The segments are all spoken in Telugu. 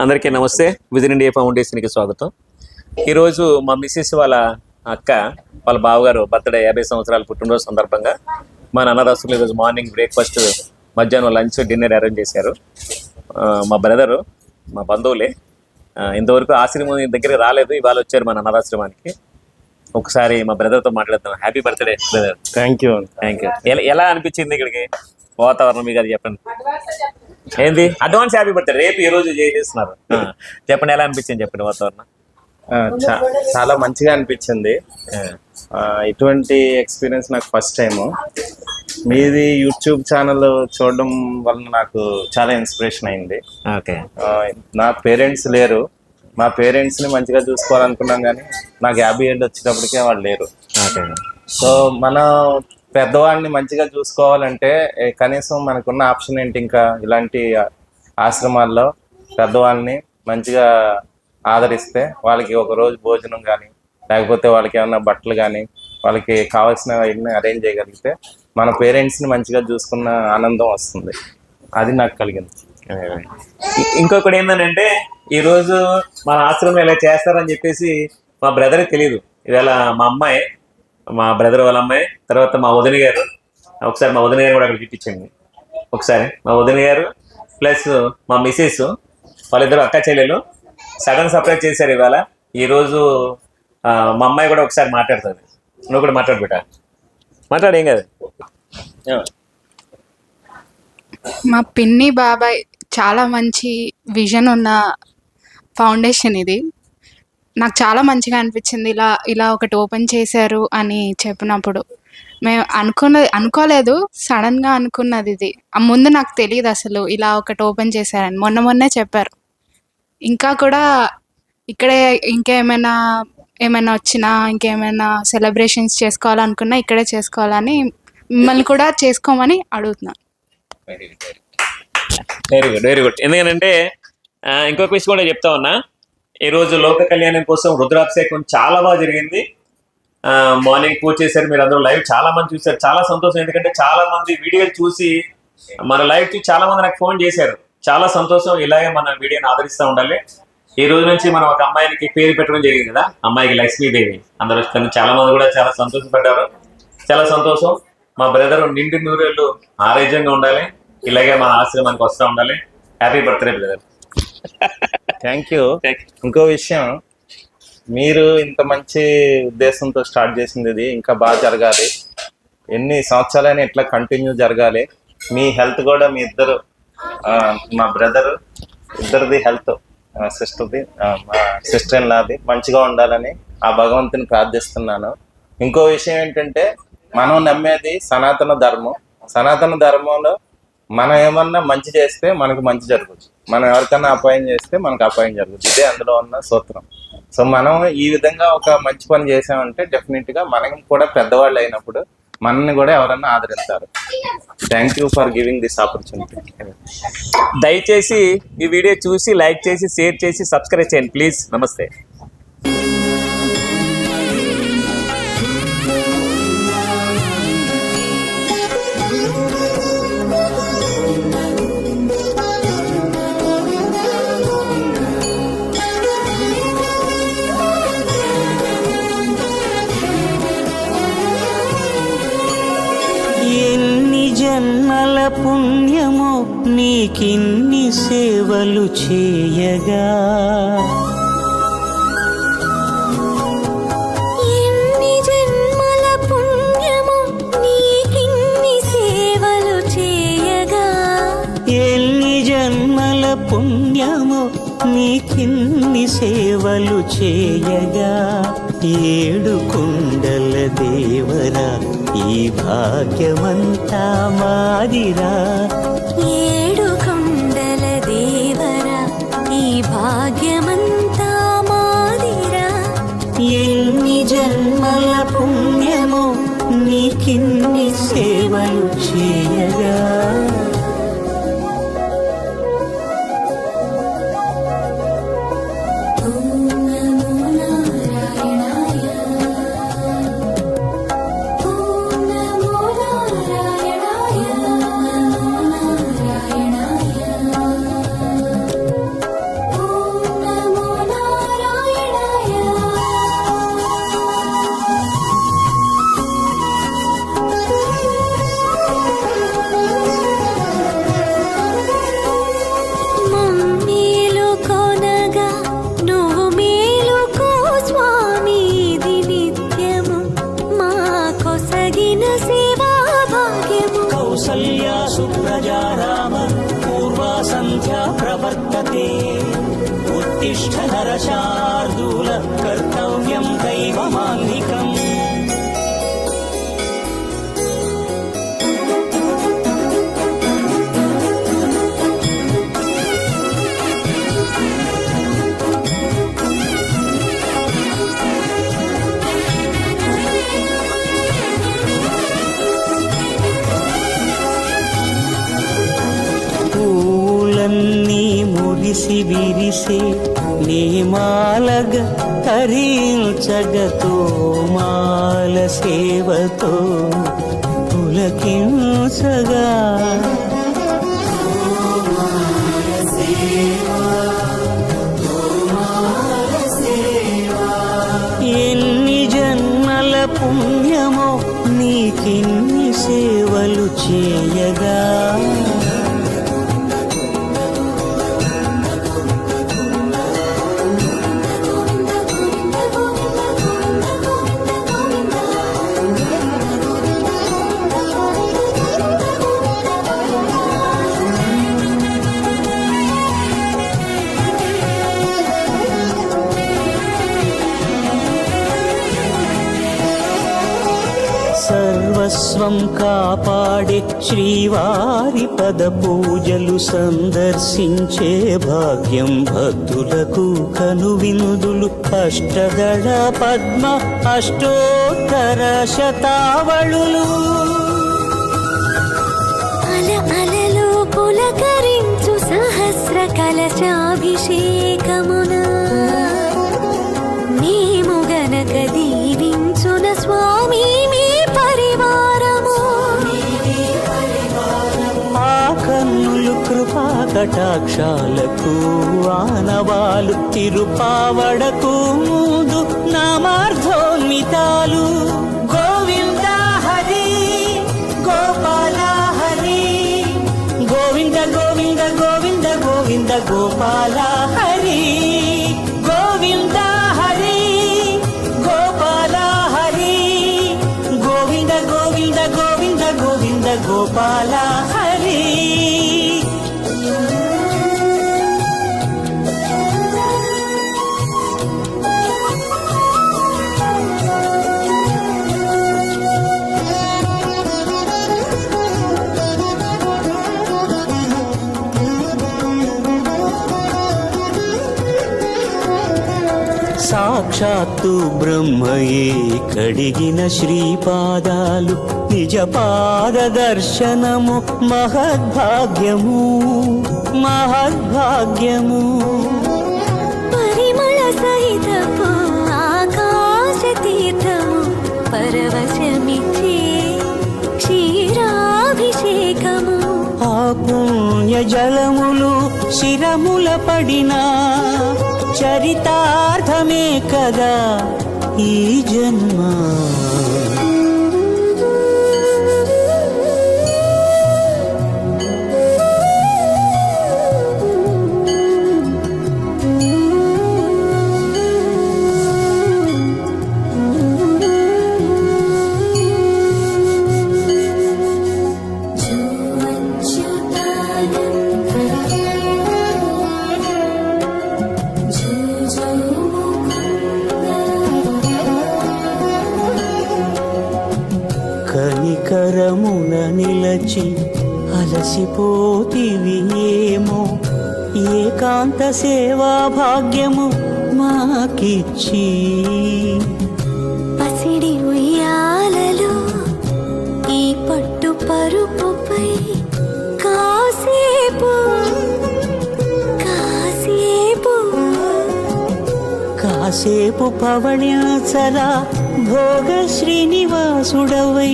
అందరికీ నమస్తే. విజన్ ఇండియా ఫౌండేషన్కి స్వాగతం. ఈరోజు మా మిస్సెస్ వాళ్ళ అక్క వాళ్ళ బావగారు బర్త్డే 50 సంవత్సరాల పుట్టినరోజు సందర్భంగా మా అన్నదాసులు ఈరోజు మార్నింగ్ బ్రేక్ఫాస్ట్, మధ్యాహ్నం లంచ్, డిన్నర్ అరేంజ్ చేశారు. మా బ్రదరు, మా బంధువులే. ఇంతవరకు ఆశ్రమం దగ్గరికి రాలేదు, ఇవాళ వచ్చారు మన అన్నదాశ్రమానికి. ఒకసారి మా బ్రదర్తో మాట్లాడతాం. Happy birthday brother. Thank you. ఎలా అనిపించింది ఇక్కడికి వాతావరణం? మీకు అది చెప్పండి. ఏంది అడ్వాన్స్ హ్యాపీ బర్త్డే రేపు ఈ రోజు చేస్తున్నారు. చెప్పండి, ఎలా అనిపించింది చెప్పండి వాతావరణం? చాలా మంచిగా అనిపించింది. ఇటువంటి ఎక్స్పీరియన్స్ నాకు ఫస్ట్ టైము. మీది యూట్యూబ్ ఛానల్ చూడడం వల్ల నాకు చాలా ఇన్స్పిరేషన్ అయింది. ఓకే. నా పేరెంట్స్ లేరు, మా పేరెంట్స్ని మంచిగా చూసుకోవాలనుకున్నాం కానీ నాకు 50 ఏళ్ళు వచ్చేటప్పటికే వాళ్ళు లేరు. సో మనం పెద్దవాడిని మంచిగా చూసుకోవాలంటే కనీసం మనకున్న ఆప్షన్ ఏంటి? ఇంకా ఇలాంటి ఆశ్రమాల్లో పెద్దవాళ్ళని మంచిగా ఆదరిస్తే వాళ్ళకి ఒక రోజు భోజనం కానీ, లేకపోతే వాళ్ళకి ఏమైనా బట్టలు కానీ, వాళ్ళకి కావాల్సిన అరేంజ్ చేయగలిగితే మన పేరెంట్స్ని మంచిగా చూసుకున్న ఆనందం వస్తుంది. అది నాకు కలిగింది. ఇంకొకటి ఏంటంటే ఈరోజు మన ఆశ్రమం ఇలా చేస్తారని చెప్పేసి మా బ్రదర్కి తెలియదు. ఇవాళ మా అమ్మాయి, మా బ్రదర్ వాళ్ళ అమ్మాయి, తర్వాత మా వదిన గారు, ఒకసారి మా వదిన గారు కూడా అక్కడ చూపించండి. ఒకసారి మా వదిన గారు ప్లస్ మా మిసెస్ వాళ్ళిద్దరు అక్క చెల్లెలు సడన్ సర్ప్రైజ్ చేశారు ఇవాళ. ఈరోజు మా అమ్మాయి కూడా ఒకసారి మాట్లాడుతుంది. నువ్వు కూడా మాట్లాడు బిడ్డ, మాట్లాడేం కదా. మా పిన్ని బాబాయ్ చాలా మంచి విజన్ ఉన్న ఫౌండేషన్ ఇది. నాకు చాలా మంచిగా అనిపించింది ఇలా ఒకటి ఓపెన్ చేశారు అని చెప్పినప్పుడు. మేము అనుకోలేదు, సడన్గా అనుకున్నది ఇది. ముందు నాకు తెలియదు అసలు ఇలా ఒకటి ఓపెన్ చేశారని. మొన్నే చెప్పారు. ఇంకా కూడా ఇక్కడే ఇంకేమైనా వచ్చినా, ఇంకేమైనా సెలబ్రేషన్స్ చేసుకోవాలనుకున్నా ఇక్కడే చేసుకోవాలని, మిమ్మల్ని కూడా చేసుకోమని అడుగుతున్నాను. Very good. ఎందుకంటే ఇంకొక విషయం కూడా చెప్తా ఉన్నా. ఈరోజు లోక కళ్యాణం కోసం రుద్రాభిషేకం చాలా బాగా జరిగింది. మార్నింగ్ పూజ చేశారు, మీరు అందరూ లైవ్ చాలా మంది చూశారు. చాలా సంతోషం. ఎందుకంటే చాలా మంది వీడియోలు చూసి మన లైవ్ చూసి చాలా మంది నాకు ఫోన్ చేశారు. చాలా సంతోషం. ఇలాగే మన వీడియోని ఆదరిస్తూ ఉండాలి. ఈ రోజు నుంచి మనం ఒక అమ్మాయికి పేరు పెట్టడం జరిగింది కదా, అమ్మాయికి లక్ష్మీదేవి. అందరూ చాలా మంది కూడా చాలా సంతోషపడ్డారు. చాలా సంతోషం. మా బ్రదర్ నిండు నూరేళ్ళు ఆరోగ్యంగా ఉండాలి, ఇలాగే మన ఆశ్రమానికి వస్తూ ఉండాలి. Happy birthday brother. Thank you. ఇంకో విషయం, మీరు ఇంత మంచి ఉద్దేశంతో స్టార్ట్ చేసింది ఇది ఇంకా బాగా జరగాలి. ఎన్ని సంవత్సరాలైనా ఇట్లా కంటిన్యూ జరగాలి. మీ హెల్త్ కూడా మీ ఇద్దరు, మా బ్రదర్ ఇద్దరిది హెల్త్, సిస్టర్ది, మా సిస్టర్ ఇన్ లాది మంచిగా ఉండాలని ఆ భగవంతుని ప్రార్థిస్తున్నాను. ఇంకో విషయం ఏంటంటే, మనం నమ్మేది సనాతన ధర్మం. సనాతన ధర్మంలో మనం ఏమన్నా మంచి చేస్తే మనకు మంచి జరుగుతుంది, మనం ఎవరికన్నా అపాయం చేస్తే మనకు అపాయం జరుగుతుంది. ఇదే అందులో ఉన్న సూత్రం. సో మనం ఈ విధంగా ఒక మంచి పని చేసామంటే డెఫినెట్గా మనం కూడా పెద్దవాళ్ళు అయినప్పుడు మనల్ని కూడా ఎవరన్నా ఆదరిస్తారు. Thank you for giving this opportunity. దయచేసి ఈ వీడియో చూసి లైక్ చేసి, షేర్ చేసి, సబ్స్క్రైబ్ చేయండి ప్లీజ్. నమస్తే. జన్మల పుణ్యము నీకిన్ని సేవలు చేయగా, ఎన్ని జన్మల పుణ్యము నీకిన్ని సేవలు చేయగా, ఎన్ని జన్మల పుణ్యము నీకిన్ని సేవలు చేయగా, ఏడు కుండల దేవరా ఈ భాగ్యమంతా మాదిరా, ఏడు కొండల దేవరా ఈ భాగ్యమంతా మాదిరా, ఎన్ని జన్మల పుణ్యము నీకిన్ని సేవలు చేయగా. ఓం విరిసే నేమాలగ తరించగతో మాల సేవతో పులకించగా ఎన్ని జన్మల పుణ్యమో నీకిన్ని సేవలు చేయగా సర్వస్వం కాపాడే శ్రీవారి పద పూజలు సందర్శించే భాగ్యం భక్తులకు కనువినుదులు అష్టదళ పద్మ అష్టోత్తర శతావళులు అల అలలో పులకరించు సహస్ర కలశాభిషేకమున మేము గనక దీవించున స్వామి మీ పరివారము ఆ కన్నులు కృపా కటాక్షాలకు ఆనవాలు తిరుపావడకు ముందు నామార్థోన్మితాలు గోవింద హరి గోపాల హరి గోవింద గోవింద గోవింద గోవింద గోపాల హరి గోవింద హరి గోపాల హరి గోవింద గోవింద గోవింద గోవింద గోపాల హరి సాక్షాత్తు బ్రహ్మయే కడిగిన శ్రీపాదాలు నిజ పాద దర్శనము మహద్భాగ్యము మహద్భాగ్యము పరిమళ సహితపు ఆకాశ తీర్థము పరవశమిచ్చే క్షీరాభిషేకము ఆ పుణ్య జలములు శిరముల పడినా చరితార్థమే కదా ఈ జన్మ కనికరమున నిలచి అలసిపోతివి ఏమో ఏకాంత సేవా భాగ్యము మాకిచ్చి పసిడి ఉయ్యాలలో ఈ పట్టు పరుపుపై కాసేపు కాసేపు కాసేపు పవళ్యాచరా భోగ శ్రీనివాసుడవై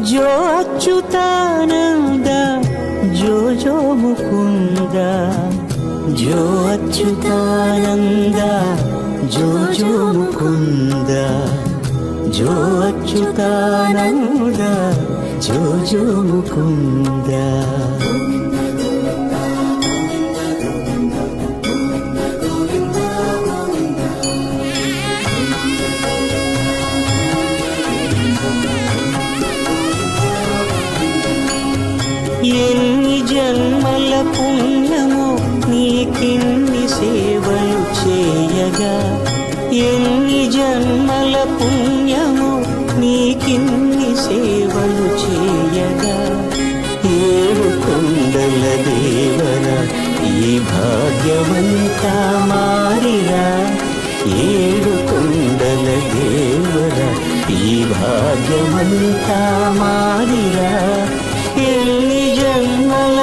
జో అచ్యుతానంద జో జో ముకుంద జో అచ్యుతానంద జో జో ముకుంద జో అచ్యుతానంద జో జో ముకుంద ఎన్ని జన్మల పుణ్యమో నీకిన్ని సేవలు చేయగా ఎన్ని జన్మల పుణ్యమో నీకిన్ని సేవలు చేయగా ఏడు కొండల దేవర ఈ భాగ్యమంతా మారిరా ఏడు కొండల దేవర ఈ భాగ్యమంతా మారిరా ఎన్ని జన్మల